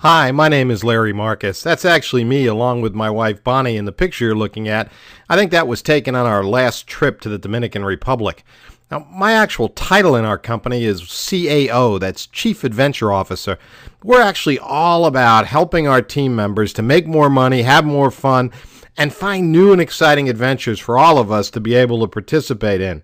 Hi, my name is Larry Marcus. That's actually me along with my wife Bonnie in the picture you're looking at. I think that was taken on our last trip to the Dominican Republic. Now, my actual title in our company is CAO, that's Chief Adventure Officer. We're actually all about helping our team members to make more money, have more fun, and find new and exciting adventures for all of us to be able to participate in.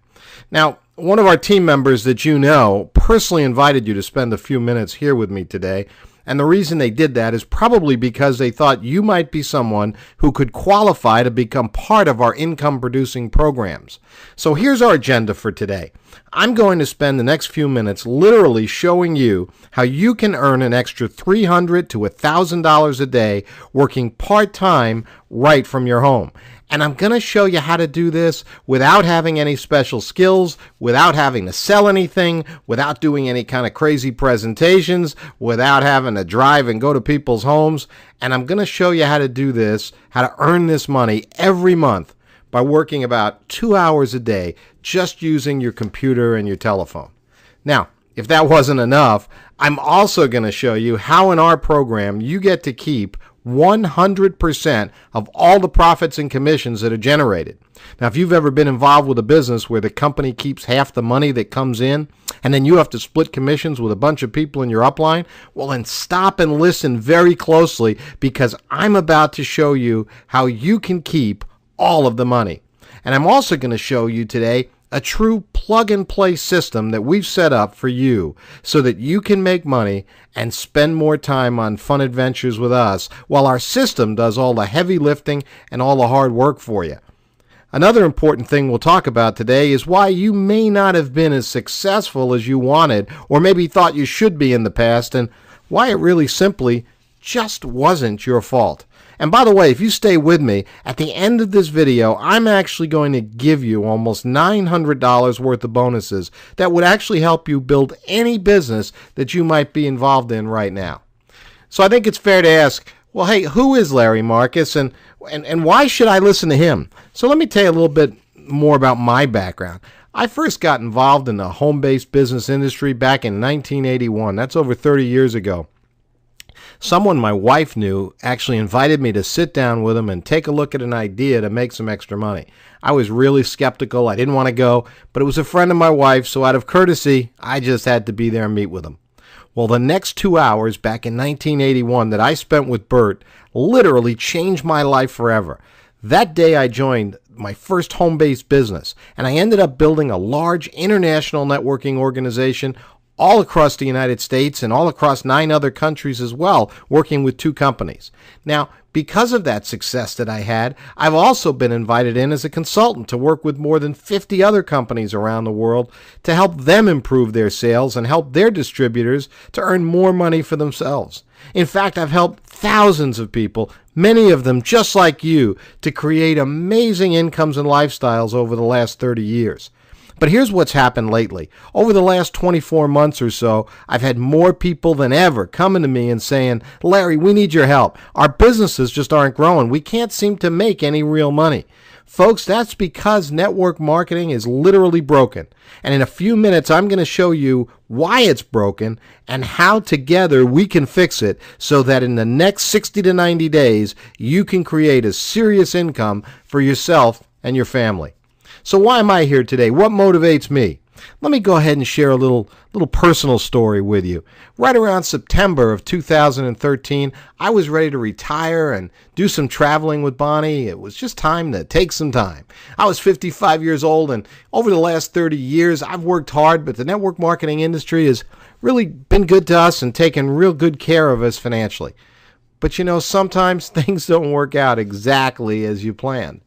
Now, one of our team members that you know personally invited you to spend a few minutes here with me today. And the reason they did that is probably because they thought you might be someone who could qualify to become part of our income-producing programs. So here's our agenda for today. I'm going to spend the next few minutes literally showing you how you can earn an extra $300 to $1,000 a day working part-time right from your home. And I'm going to show you how to do this without having any special skills, without having to sell anything, without doing any kind of crazy presentations, without having to drive and go to people's homes. And I'm going to show you how to do this, how to earn this money every month by working about 2 hours a day just using your computer and your telephone. Now, if that wasn't enough, I'm also going to show you how in our program you get to keep 100% of all the profits and commissions that are generated. Now, if you've ever been involved with a business where the company keeps half the money that comes in, and then you have to split commissions with a bunch of people in your upline, well, then stop and listen very closely because I'm about to show you how you can keep all of the money. And I'm also going to show you today a true plug-and-play system that we've set up for you so that you can make money and spend more time on fun adventures with us while our system does all the heavy lifting and all the hard work for you. Another important thing we'll talk about today is why you may not have been as successful as you wanted or maybe thought you should be in the past, and why it really simply just wasn't your fault. And by the way, if you stay with me, at the end of this video, I'm actually going to give you almost $900 worth of bonuses that would actually help you build any business that you might be involved in right now. So I think it's fair to ask, well, hey, who is Larry Marcus and why should I listen to him? So let me tell you a little bit more about my background. I first got involved in the home-based business industry back in 1981. That's over 30 years ago. Someone my wife knew actually invited me to sit down with him and take a look at an idea to make some extra money. I was really skeptical. I didn't want to go, but it was a friend of my wife, so out of courtesy, I just had to be there and meet with him. Well, the next 2 hours back in 1981 that I spent with Bert literally changed my life forever. That day I joined my first home-based business, and I ended up building a large international networking organization all across the United States and all across 9 other countries as well, working with 2 companies. Now, because of that success that I had, I've also been invited in as a consultant to work with more than 50 other companies around the world to help them improve their sales and help their distributors to earn more money for themselves. In fact, I've helped thousands of people, many of them just like you, to create amazing incomes and lifestyles over the last 30 years. But here's what's happened lately. Over the last 24 months or so, I've had more people than ever coming to me and saying, Larry, we need your help. Our businesses just aren't growing. We can't seem to make any real money. Folks, that's because network marketing is literally broken. And in a few minutes, I'm going to show you why it's broken and how together we can fix it so that in the next 60 to 90 days, you can create a serious income for yourself and your family. So why am I here today? What motivates me? Let me go ahead and share a little personal story with you. Right around September of 2013, I was ready to retire and do some traveling with Bonnie. It was just time to take some time. I was 55 years old, and over the last 30 years, I've worked hard, but the network marketing industry has really been good to us and taken real good care of us financially. But you know, sometimes things don't work out exactly as you planned.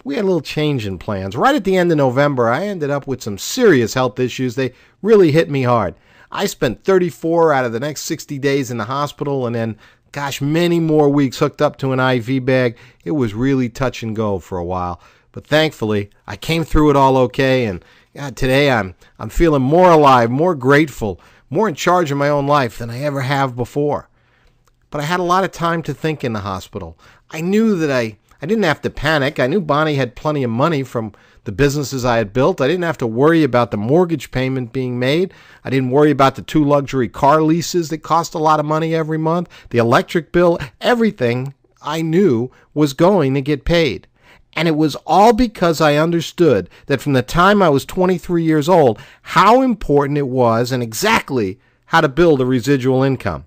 We had a little change in plans. Right at the end of November, I ended up with some serious health issues. They really hit me hard. I spent 34 out of the next 60 days in the hospital and then, many more weeks hooked up to an IV bag. It was really touch and go for a while. But thankfully, I came through it all okay, and today I'm feeling more alive, more grateful, more in charge of my own life than I ever have before. But I had a lot of time to think in the hospital. I knew that I didn't have to panic. I knew Bonnie had plenty of money from the businesses I had built. I didn't have to worry about the mortgage payment being made. I didn't worry about the 2 luxury car leases that cost a lot of money every month, the electric bill. Everything I knew was going to get paid. And it was all because I understood that from the time I was 23 years old, how important it was and exactly how to build a residual income.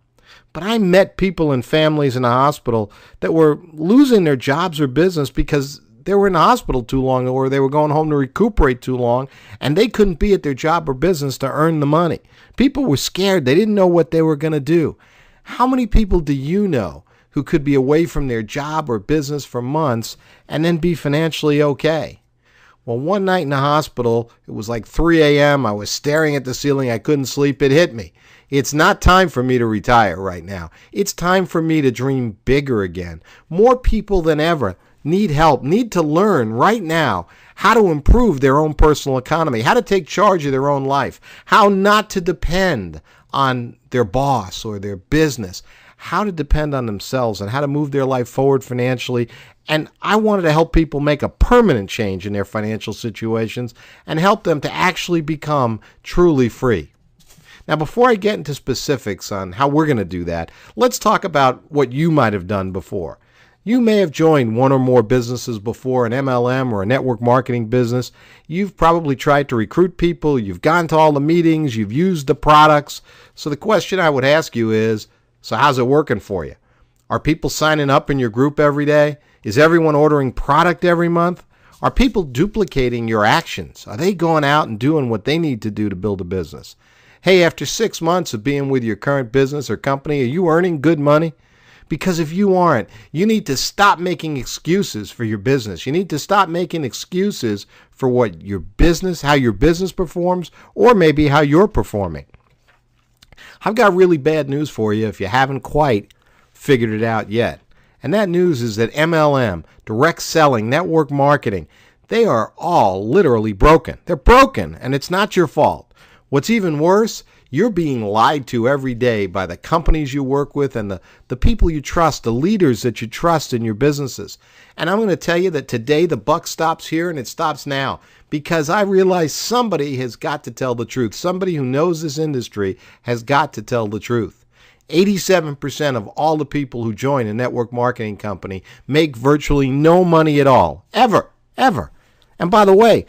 But I met people and families in the hospital that were losing their jobs or business because they were in the hospital too long or they were going home to recuperate too long and they couldn't be at their job or business to earn the money. People were scared. They didn't know what they were going to do. How many people do you know who could be away from their job or business for months and then be financially okay? Well, one night in the hospital, it was like 3 a.m. I was staring at the ceiling. I couldn't sleep. It hit me. It's not time for me to retire right now. It's time for me to dream bigger again. More people than ever need help, need to learn right now how to improve their own personal economy, how to take charge of their own life, how not to depend on their boss or their business, how to depend on themselves and how to move their life forward financially. And I wanted to help people make a permanent change in their financial situations and help them to actually become truly free. Now, before I get into specifics on how we're going to do that, let's talk about what you might have done before. You may have joined one or more businesses before, an MLM or a network marketing business. You've probably tried to recruit people. You've gone to all the meetings. You've used the products. So the question I would ask you is, so how's it working for you? Are people signing up in your group every day? Is everyone ordering product every month? Are people duplicating your actions? Are they going out and doing what they need to do to build a business? Hey, after 6 months of being with your current business or company, are you earning good money? Because if you aren't, you need to stop making excuses for your business. You need to stop making excuses for what your business, how your business performs, or maybe how you're performing. I've got really bad news for you if you haven't quite figured it out yet. And that news is that MLM, direct selling, network marketing, they are all literally broken. They're broken, and it's not your fault. What's even worse, you're being lied to every day by the companies you work with and the people you trust, the leaders that you trust in your businesses. And I'm going to tell you that today the buck stops here, and it stops now, because I realize somebody has got to tell the truth. Somebody who knows this industry has got to tell the truth. 87% of all the people who join a network marketing company make virtually no money at all, ever. And by the way,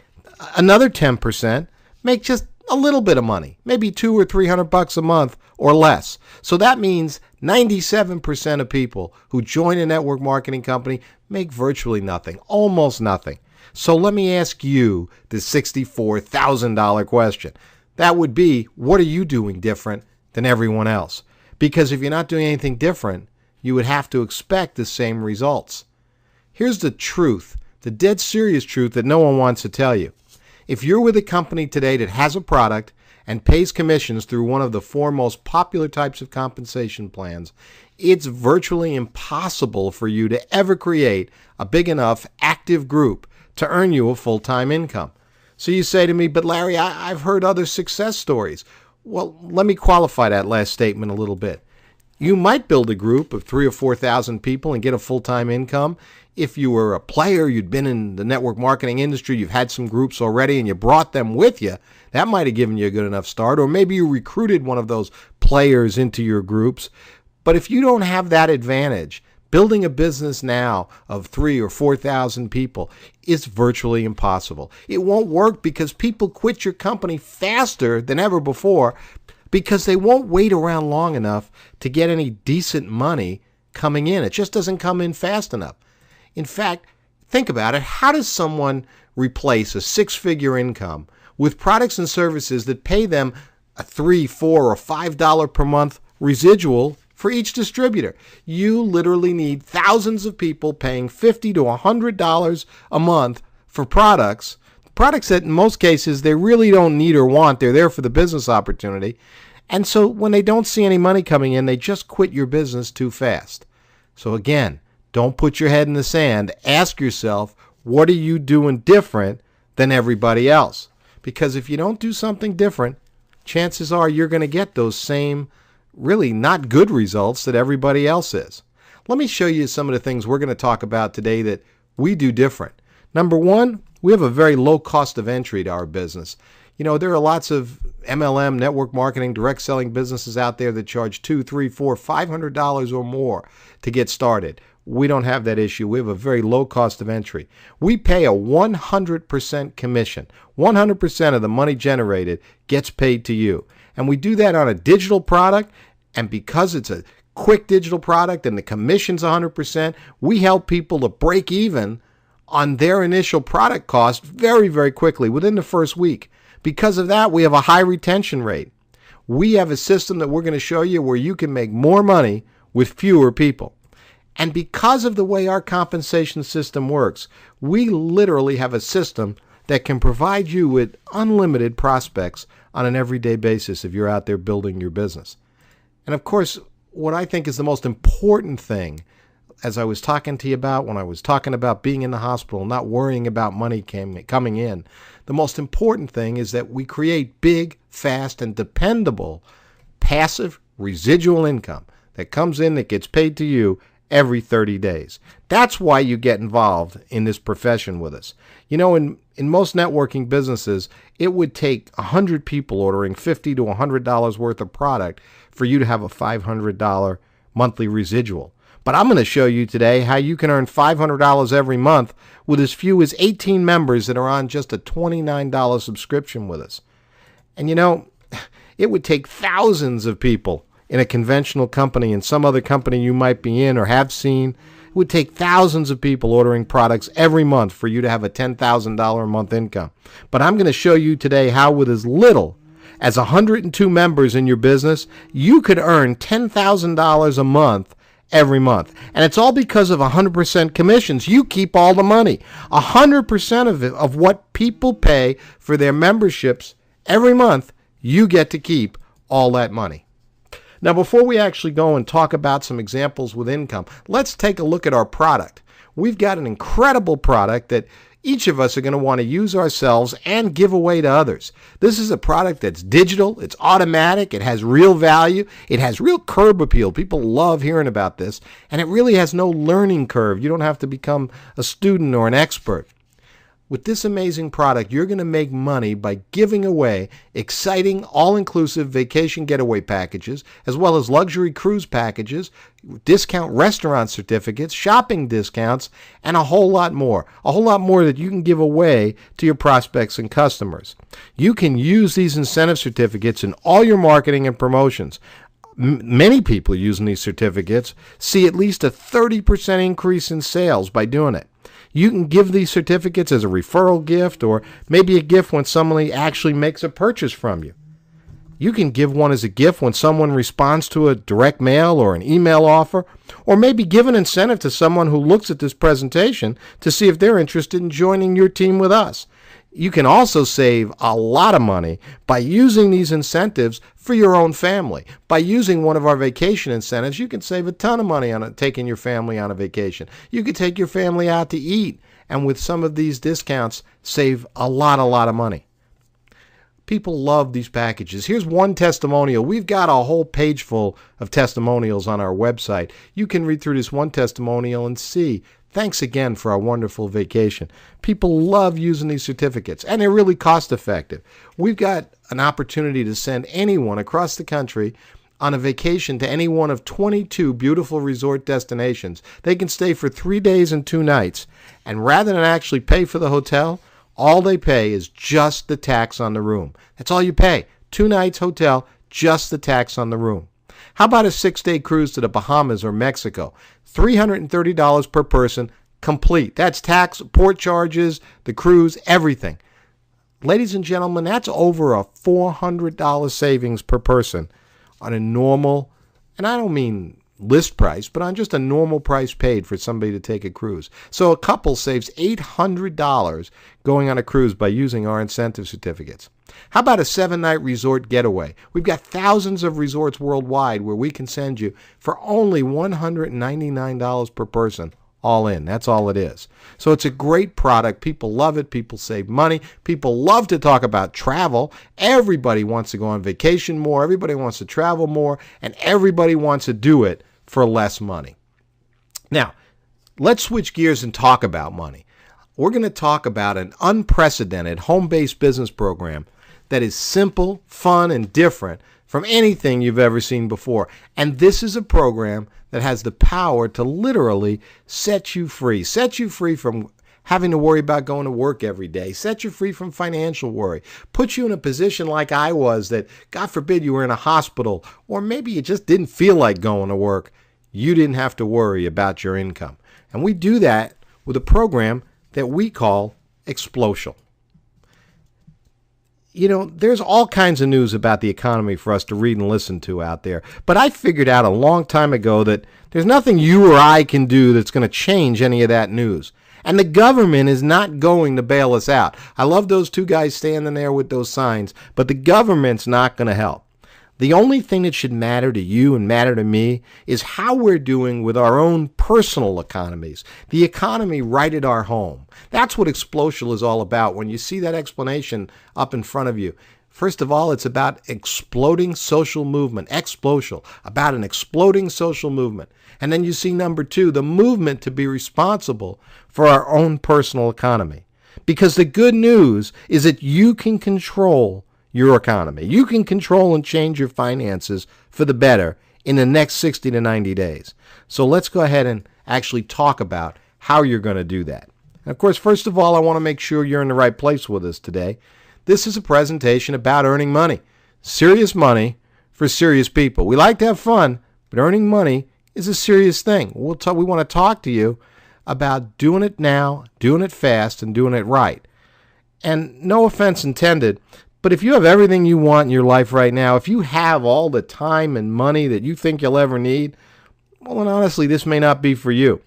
another 10% make just a little bit of money, maybe $200 or $300 a month or less. So that means 97% of people who join a network marketing company make virtually nothing, almost nothing. So let me ask you the $64,000 question. That would be, what are you doing different than everyone else? Because if you're not doing anything different, you would have to expect the same results. Here's the truth, the dead serious truth that no one wants to tell you. If you're with a company today that has a product and pays commissions through one of the 4 most popular types of compensation plans, it's virtually impossible for you to ever create a big enough active group to earn you a full-time income. So you say to me, but Larry, I've heard other success stories. Well, let me qualify that last statement a little bit. You might build a group of 3,000 or 4,000 people and get a full-time income. If you were a player, you'd been in the network marketing industry, you've had some groups already, and you brought them with you, that might have given you a good enough start. Or maybe you recruited one of those players into your groups. But if you don't have that advantage, building a business now of 3,000 or 4,000 people is virtually impossible. It won't work because people quit your company faster than ever before because they won't wait around long enough to get any decent money coming in. It just doesn't come in fast enough. In fact, think about it. How does someone replace a 6-figure income with products and services that pay them a $3, $4, or $5 per month residual for each distributor? You literally need thousands of people paying $50 to $100 a month for products that in most cases they really don't need or want. They're there for the business opportunity. And so when they don't see any money coming in, they just quit your business too fast. So again, don't put your head in the sand. Ask yourself, what are you doing different than everybody else? Because if you don't do something different, chances are you're going to get those same really not good results that everybody else is. Let me show you some of the things we're going to talk about today that we do different. Number one, We have a very low cost of entry to our business. You know, there are lots of MLM, network marketing, direct selling businesses out there that charge $200, $300, $400, $500 or more to get started. We don't have that issue. We have a very low cost of entry. We pay a 100% commission. 100% of the money generated gets paid to you. And we do that on a digital product. And because it's a quick digital product and the commission's 100%, we help people to break even on their initial product cost very, very quickly within the first week. Because of that, we have a high retention rate. We have a system that we're going to show you where you can make more money with fewer people. And because of the way our compensation system works, we literally have a system that can provide you with unlimited prospects on an everyday basis if you're out there building your business. And of course, what I think is the most important thing, as I was talking to you about when I was talking about being in the hospital, not worrying about money coming in, the most important thing is that we create big, fast, and dependable passive residual income that comes in that gets paid to you every 30 days. That's why you get involved in this profession with us. You know, in most networking businesses, it would take 100 people ordering $50 to $100 worth of product for you to have a $500 monthly residual. But I'm going to show you today how you can earn $500 every month with as few as 18 members that are on just a $29 subscription with us. And you know, it would take thousands of people in a conventional company and some other company you might be in or have seen. It would take thousands of people ordering products every month for you to have a $10,000 a month income. But I'm going to show you today how with as little as 102 members in your business, you could earn $10,000 a month every month. And it's all because of 100% commissions. You keep all the money. 100% of it, of what people pay for their memberships every month, you get to keep all that money. Now, before we actually go and talk about some examples with income, let's take a look at our product. We've got an incredible product that each of us are going to want to use ourselves and give away to others. This is a product that's digital, it's automatic, it has real value, it has real curb appeal. People love hearing about this, and it really has no learning curve. You don't have to become a student or an expert. With this amazing product, you're going to make money by giving away exciting, all-inclusive vacation getaway packages, as well as luxury cruise packages, discount restaurant certificates, shopping discounts, and a whole lot more. A whole lot more that you can give away to your prospects and customers. You can use these incentive certificates in all your marketing and promotions. Many people using these certificates see at least a 30% increase in sales by doing it. You can give these certificates as a referral gift or maybe a gift when somebody actually makes a purchase from you. You can give one as a gift when someone responds to a direct mail or an email offer, or maybe give an incentive to someone who looks at this presentation to see if they're interested in joining your team with us. You can also save a lot of money by using these incentives for your own family. By using one of our vacation incentives, you can save a ton of money on taking your family on a vacation. You could take your family out to eat, and with some of these discounts, save a lot of money. People love these packages. Here's one testimonial. We've got a whole page full of testimonials on our website. You can read through this one testimonial and see. Thanks again for our wonderful vacation. People love using these certificates, and they're really cost effective. We've got an opportunity to send anyone across the country on a vacation to any one of 22 beautiful resort destinations. They can stay for 3 days and 2 nights, and rather than actually pay for the hotel, all they pay is just the tax on the room. That's all you pay. 2 nights hotel, just the tax on the room. How about a 6-day cruise to the Bahamas or Mexico? $330 per person, complete. That's tax, port charges, the cruise, everything. Ladies and gentlemen, that's over a $400 savings per person on a normal, and I don't mean list price, but on just a normal price paid for somebody to take a cruise. So a couple saves $800 going on a cruise by using our incentive certificates. How about a 7-night resort getaway? We've got thousands of resorts worldwide where we can send you for only $199 per person, all in. That's all it is. So it's a great product. People love it. People save money. People love to talk about travel. Everybody wants to go on vacation more. Everybody wants to travel more. And everybody wants to do it for less money. Now, let's switch gears and talk about money. we're going to talk about an unprecedented home-based business program that is simple, fun, and different from anything you've ever seen before. And this is a program that has the power to literally set you free from having to worry about going to work every day, set you free from financial worry, put you in a position like I was that, God forbid, you were in a hospital, or maybe you just didn't feel like going to work. You didn't have to worry about your income. And we do that with a program that we call Xplocial. You know, there's all kinds of news about the economy for us to read and listen to out there. But I figured out a long time ago that there's nothing you or I can do that's going to change any of that news. And the government is not going to bail us out. I love those two guys standing there with those signs, but the government's not going to help. The only thing that should matter to you and matter to me is how we're doing with our own personal economies, the economy right at our home. That's what Xplocial is all about. When you see that explanation up in front of you, first of all, it's about exploding social movement, Xplocial, about an exploding social movement. And then you see number two, the movement to be responsible for our own personal economy. Because the good news is that you can control your economy. You can control and change your finances for the better in the next 60 to 90 days. So let's go ahead and actually talk about how you're going to do that. And of course, first of all, I want to make sure you're in the right place with us today. This is a presentation about earning money. Serious money for serious people. We like to have fun, but earning money is a serious thing. We want to talk to you about doing it now, doing it fast, and doing it right. And no offense intended, but if you have everything you want in your life right now, if you have all the time and money that you think you'll ever need, well, then honestly, this may not be for you.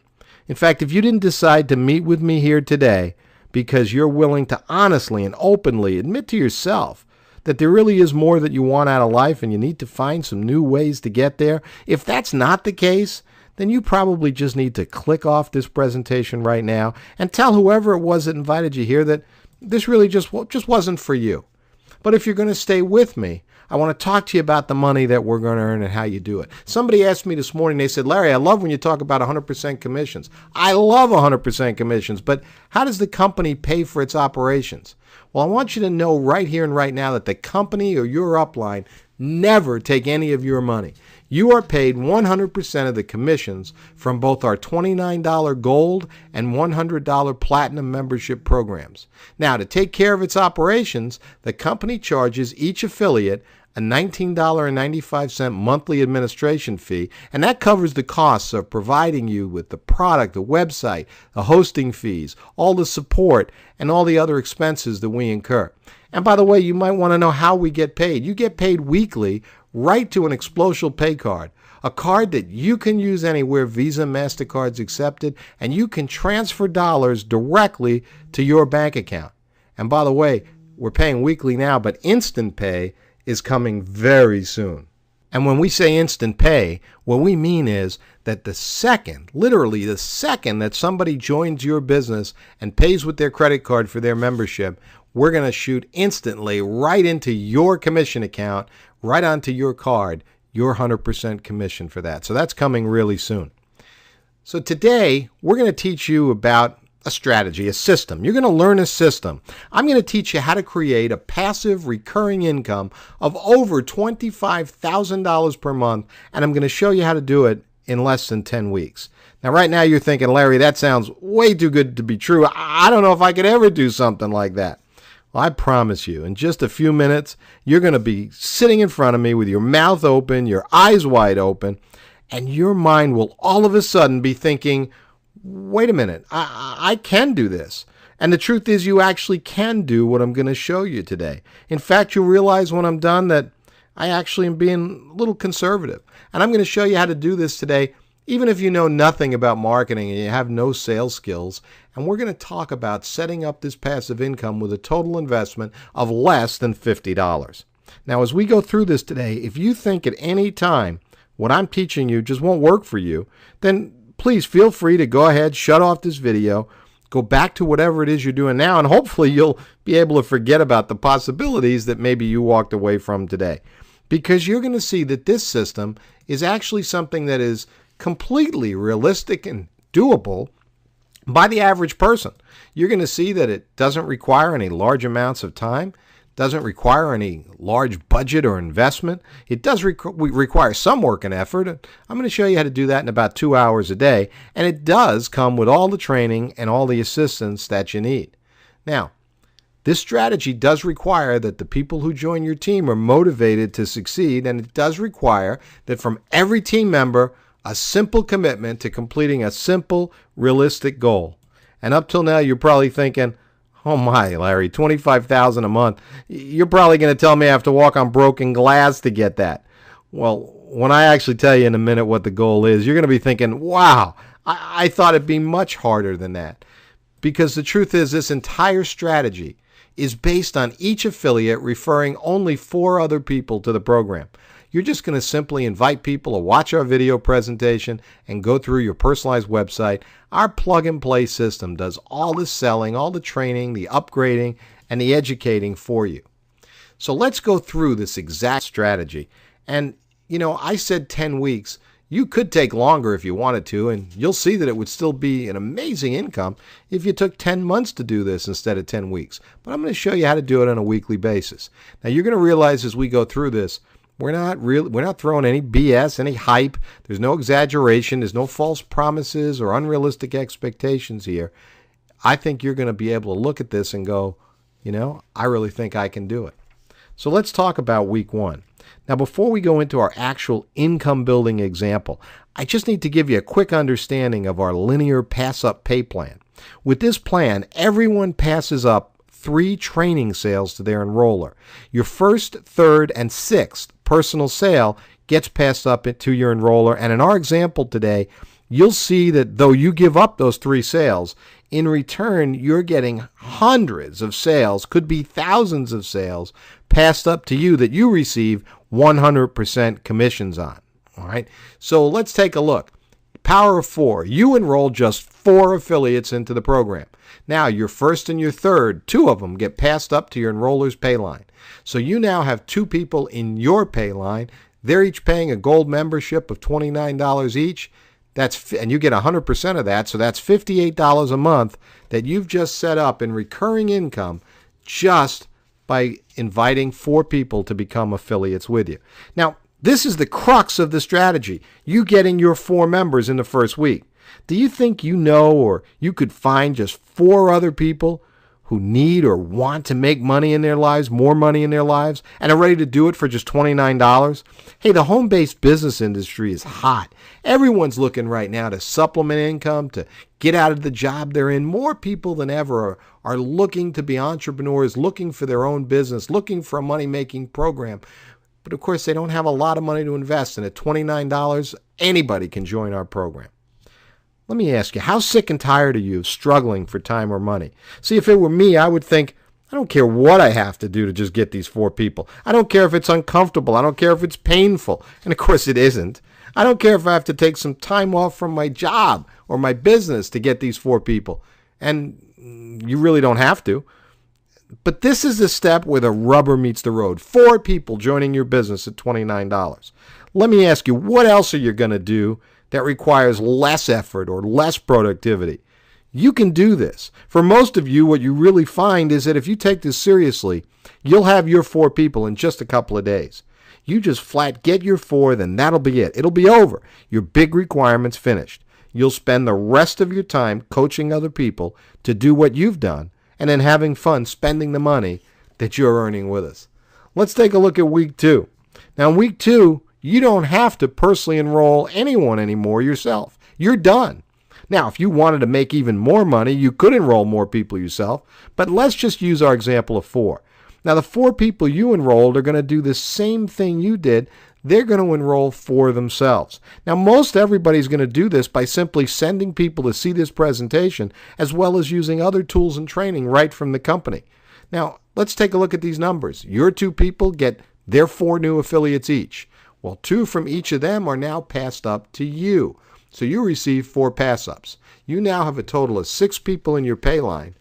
In fact, if you didn't decide to meet with me here today because you're willing to honestly and openly admit to yourself that there really is more that you want out of life and you need to find some new ways to get there, if that's not the case, then you probably just need to click off this presentation right now and tell whoever it was that invited you here that this really just wasn't for you. But if you're going to stay with me, I want to talk to you about the money that we're going to earn and how you do it. Somebody asked me this morning, they said, Larry, I love when you talk about 100% commissions. I love 100% commissions, but how does the company pay for its operations? Well, I want you to know right here and right now that the company or your upline never take any of your money. You are paid 100% of the commissions from both our $29 gold and $100 platinum membership programs. Now, to take care of its operations, the company charges each affiliate a $19.95 monthly administration fee, and that covers the costs of providing you with the product, the website, the hosting fees, all the support, and all the other expenses that we incur. And by the way, you might want to know how we get paid. You get paid weekly right to an Xplocial pay card, a card that you can use anywhere Visa, MasterCard's accepted, and you can transfer dollars directly to your bank account. And by the way, we're paying weekly now, but instant pay is coming very soon. And when we say instant pay, what we mean is that the second, literally the second that somebody joins your business and pays with their credit card for their membership, we're going to shoot instantly right into your commission account, right onto your card, your 100% commission for that. So that's coming really soon. So today, we're going to teach you about a strategy, a system. You're going to learn a system. I'm going to teach you how to create a passive recurring income of over $25,000 per month, and I'm going to show you how to do it in less than 10 weeks. Now, right now, you're thinking, Larry, that sounds way too good to be true. I don't know if I could ever do something like that. Well, I promise you, in just a few minutes, you're going to be sitting in front of me with your mouth open, your eyes wide open, and your mind will all of a sudden be thinking, wait a minute, I can do this. And the truth is you actually can do what I'm going to show you today. In fact, you'll realize when I'm done that I actually am being a little conservative. And I'm going to show you how to do this today, even if you know nothing about marketing and you have no sales skills. And we're going to talk about setting up this passive income with a total investment of less than $50. Now, as we go through this today, if you think at any time what I'm teaching you just won't work for you, then please feel free to go ahead, shut off this video, go back to whatever it is you're doing now, and hopefully you'll be able to forget about the possibilities that maybe you walked away from today. Because you're going to see that this system is actually something that is completely realistic and doable, by the average person. You're going to see that it doesn't require any large amounts of time, doesn't require any large budget or investment. It does require some work and effort. I'm going to show you how to do that in about 2 hours a day, and it does come with all the training and all the assistance that you need. Now, this strategy does require that the people who join your team are motivated to succeed, and it does require that from every team member, a simple commitment to completing a simple, realistic goal. And up till now, you're probably thinking, oh my, Larry, $25,000 a month. You're probably going to tell me I have to walk on broken glass to get that. Well, when I actually tell you in a minute what the goal is, you're going to be thinking, wow, I thought it'd be much harder than that. Because the truth is, this entire strategy is based on each affiliate referring only 4 other people to the program. You're just going to simply invite people to watch our video presentation and go through your personalized website. Our plug-and-play system does all the selling, all the training, the upgrading, and the educating for you. So let's go through this exact strategy. And, I said 10 weeks. You could take longer if you wanted to, and you'll see that it would still be an amazing income if you took 10 months to do this instead of 10 weeks. But I'm going to show you how to do it on a weekly basis. Now, you're going to realize as we go through this, we're not throwing any BS, any hype. There's no exaggeration. There's no false promises or unrealistic expectations here. I think you're going to be able to look at this and go, I really think I can do it. So let's talk about week 1. Now, before we go into our actual income building example, I just need to give you a quick understanding of our linear pass-up pay plan. With this plan, everyone passes up 3 training sales to their enroller. Your first, third, and sixth personal sale gets passed up to your enroller, and in our example today, you'll see that though you give up those 3 sales, in return, you're getting hundreds of sales, could be thousands of sales, passed up to you that you receive 100% commissions on. All right, so let's take a look. Power of 4. You enroll just 4 affiliates into the program. Now, your first and your third, 2 of them get passed up to your enroller's pay line. So you now have 2 people in your pay line. They're each paying a gold membership of $29 each. And you get 100% of that, so that's $58 a month that you've just set up in recurring income just by inviting 4 people to become affiliates with you. Now, this is the crux of the strategy, you getting your 4 members in the first week. Do you think or you could find just 4 other people who need or want to make money in their lives, more money in their lives, and are ready to do it for just $29? Hey, the home-based business industry is hot. Everyone's looking right now to supplement income, to get out of the job they're in. More people than ever are looking to be entrepreneurs, looking for their own business, looking for a money-making program. But of course, they don't have a lot of money to invest, and at $29, anybody can join our program. Let me ask you, how sick and tired are you of struggling for time or money? See, if it were me, I would think, I don't care what I have to do to just get these 4 people. I don't care if it's uncomfortable. I don't care if it's painful. And of course it isn't. I don't care if I have to take some time off from my job or my business to get these 4 people. And you really don't have to. But this is the step where the rubber meets the road. 4 people joining your business at $29. Let me ask you, what else are you going to do that requires less effort or less productivity? You can do this. For most of you, what you really find is that if you take this seriously, you'll have your 4 people in just a couple of days. You just flat get your 4, then that'll be it. It'll be over. Your big requirement's finished. You'll spend the rest of your time coaching other people to do what you've done and then having fun spending the money that you're earning with us. Let's take a look at week 2. Now, in week 2, you don't have to personally enroll anyone anymore yourself. You're done. Now, if you wanted to make even more money, you could enroll more people yourself, but let's just use our example of 4. Now, the 4 people you enrolled are going to do the same thing you did. They're going to enroll for themselves. Now, most everybody's going to do this by simply sending people to see this presentation, as well as using other tools and training right from the company. Now, let's take a look at these numbers. Your 2 people get their 4 new affiliates each. Well, 2 from each of them are now passed up to you. So you receive 4 pass-ups. You now have a total of 6 people in your pay line,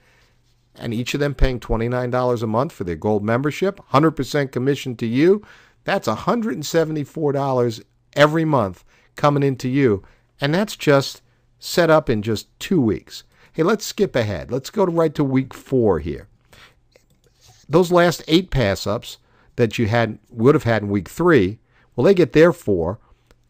and each of them paying $29 a month for their gold membership, 100% commission to you. That's $174 every month coming into you, and that's just set up in just 2 weeks. Hey, let's skip ahead. Let's go right to week 4 here. Those last 8 pass-ups that you would have had in week 3, well, they get their 4.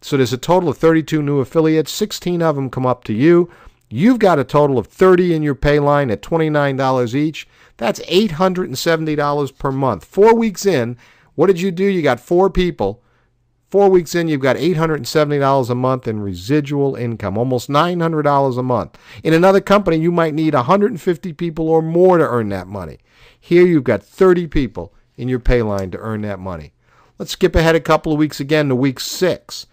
So there's a total of 32 new affiliates. 16 of them come up to you. You've got a total of 30 in your pay line at $29 each. That's $870 per month. 4 weeks in, what did you do? You got 4 people. 4 weeks in, you've got $870 a month in residual income, almost $900 a month. In another company, you might need 150 people or more to earn that money. Here, you've got 30 people in your pay line to earn that money. Let's skip ahead a couple of weeks again to week 6.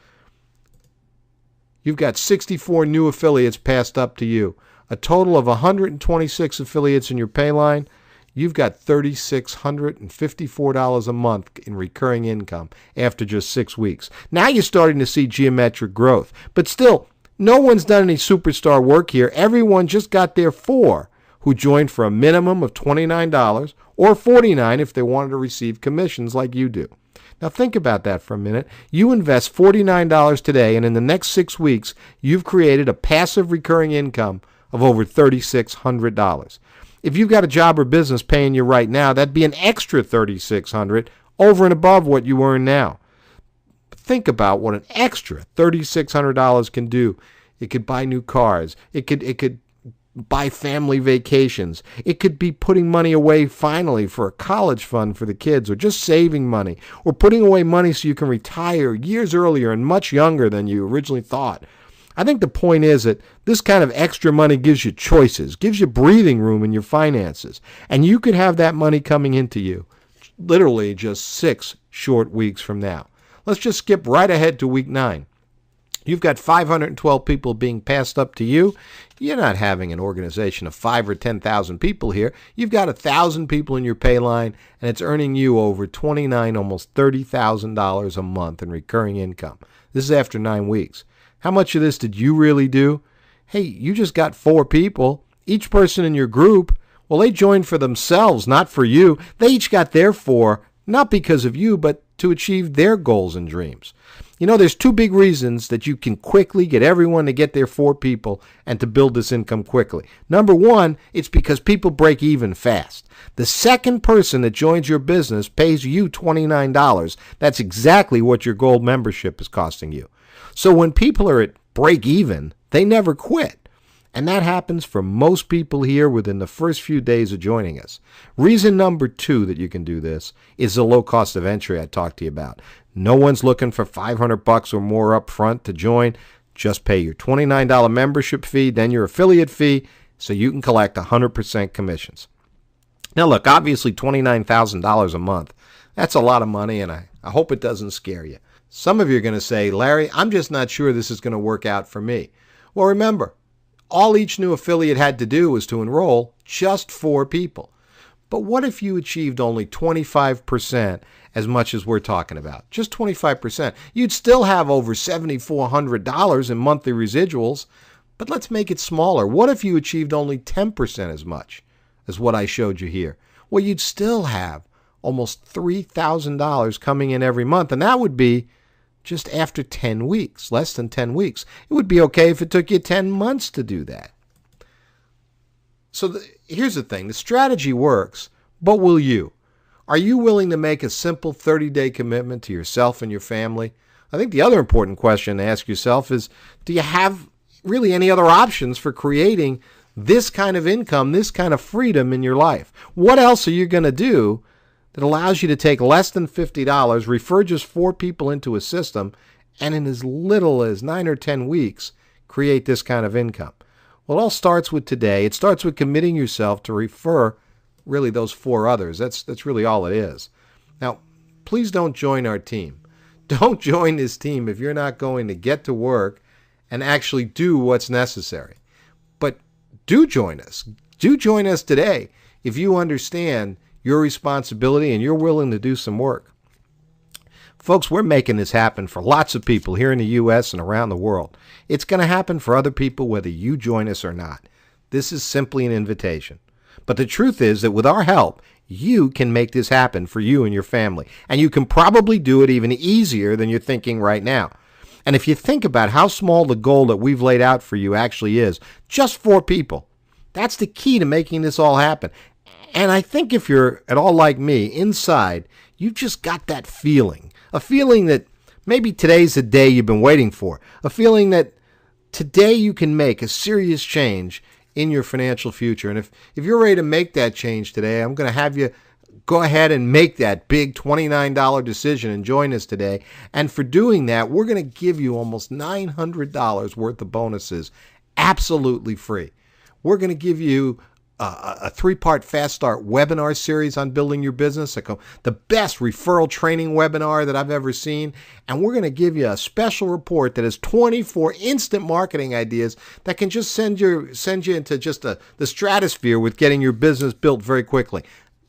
You've got 64 new affiliates passed up to you. A total of 126 affiliates in your pay line. You've got $3,654 a month in recurring income after just 6 weeks. Now you're starting to see geometric growth. But still, no one's done any superstar work here. Everyone just got their 4 who joined for a minimum of $29 or $49 if they wanted to receive commissions like you do. Now think about that for a minute. You invest $49 today, and in the next 6 weeks, you've created a passive recurring income of over $3,600. If you've got a job or business paying you right now, that'd be an extra $3,600 over and above what you earn now. Think about what an extra $3,600 can do. It could buy new cars. It could buy family vacations. It could be putting money away finally for a college fund for the kids, or just saving money, or putting away money so you can retire years earlier and much younger than you originally thought. I think the point is that this kind of extra money gives you choices, gives you breathing room in your finances, and you could have that money coming into you literally just 6 short weeks from now. Let's just skip right ahead to week 9. You've got 512 people being passed up to you. You're not having an organization of 5 or 10,000 people here. You've got 1,000 people in your pay line, and it's earning you over $29,000, almost $30,000 a month in recurring income. This is after 9 weeks. How much of this did you really do? Hey, you just got 4 people. Each person in your group, well, they joined for themselves, not for you. They each got their 4, not because of you, but to achieve their goals and dreams. You know, there's 2 big reasons that you can quickly get everyone to get their 4 people and to build this income quickly. Number 1, it's because people break even fast. The second person that joins your business pays you $29. That's exactly what your gold membership is costing you. So when people are at break even, they never quit. And that happens for most people here within the first few days of joining us. Reason number 2 that you can do this is the low cost of entry I talked to you about. No one's looking for $500 or more up front to join. Just pay your $29 membership fee, then your affiliate fee, so you can collect 100% commissions. Now look, obviously $29,000 a month, that's a lot of money, and I hope it doesn't scare you. Some of you are going to say, Larry, I'm just not sure this is going to work out for me. Well, remember, all each new affiliate had to do was to enroll just 4 people. But what if you achieved only 25% as much as we're talking about? Just 25%. You'd still have over $7,400 in monthly residuals, but let's make it smaller. What if you achieved only 10% as much as what I showed you here? Well, you'd still have almost $3,000 coming in every month, and that would be just after 10 weeks, less than 10 weeks. It would be okay if it took you 10 months to do that. So here's the thing. The strategy works, but will you? Are you willing to make a simple 30-day commitment to yourself and your family? I think the other important question to ask yourself is, do you have really any other options for creating this kind of income, this kind of freedom in your life? What else are you going to do that allows you to take less than $50, refer just 4 people into a system, and in as little as 9 or 10 weeks, create this kind of income? Well, it all starts with today. It starts with committing yourself to refer really those 4 others. That's really all it is. Now, please don't join our team. Don't join this team if you're not going to get to work and actually do what's necessary. But do join us. Do join us today if you understand your responsibility and you're willing to do some work. Folks, we're making this happen for lots of people here in the U.S. and around the world. It's going to happen for other people whether you join us or not. This is simply an invitation. But the truth is that with our help, you can make this happen for you and your family. And you can probably do it even easier than you're thinking right now. And if you think about how small the goal that we've laid out for you actually is, just 4 people. That's the key to making this all happen. And I think if you're at all like me, inside, you've just got that feeling. A feeling that maybe today's the day you've been waiting for. A feeling that today you can make a serious change in your financial future. And if you're ready to make that change today, I'm going to have you go ahead and make that big $29 decision and join us today. And for doing that, we're going to give you almost $900 worth of bonuses absolutely free. We're going to give you a 3-part Fast Start webinar series on building your business, the best referral training webinar that I've ever seen. And we're going to give you a special report that has 24 instant marketing ideas that can just send you into just the stratosphere with getting your business built very quickly.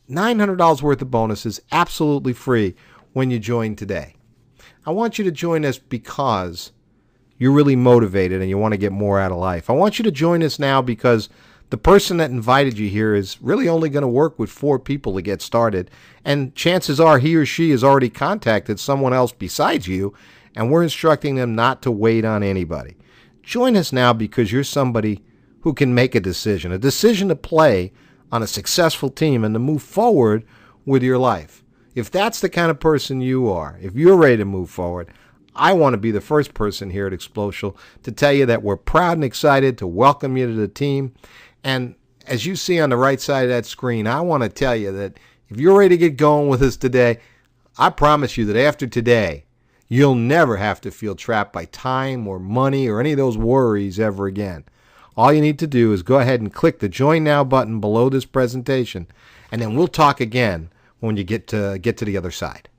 $900 worth of bonuses absolutely free when you join today. I want you to join us because you're really motivated and you want to get more out of life. I want you to join us now because the person that invited you here is really only going to work with 4 people to get started. And chances are he or she has already contacted someone else besides you, and we're instructing them not to wait on anybody. Join us now because you're somebody who can make a decision to play on a successful team and to move forward with your life. If that's the kind of person you are, if you're ready to move forward, I want to be the first person here at Xplocial to tell you that we're proud and excited to welcome you to the team. And as you see on the right side of that screen, I want to tell you that if you're ready to get going with us today, I promise you that after today, you'll never have to feel trapped by time or money or any of those worries ever again. All you need to do is go ahead and click the Join Now button below this presentation, and then we'll talk again when you get to the other side.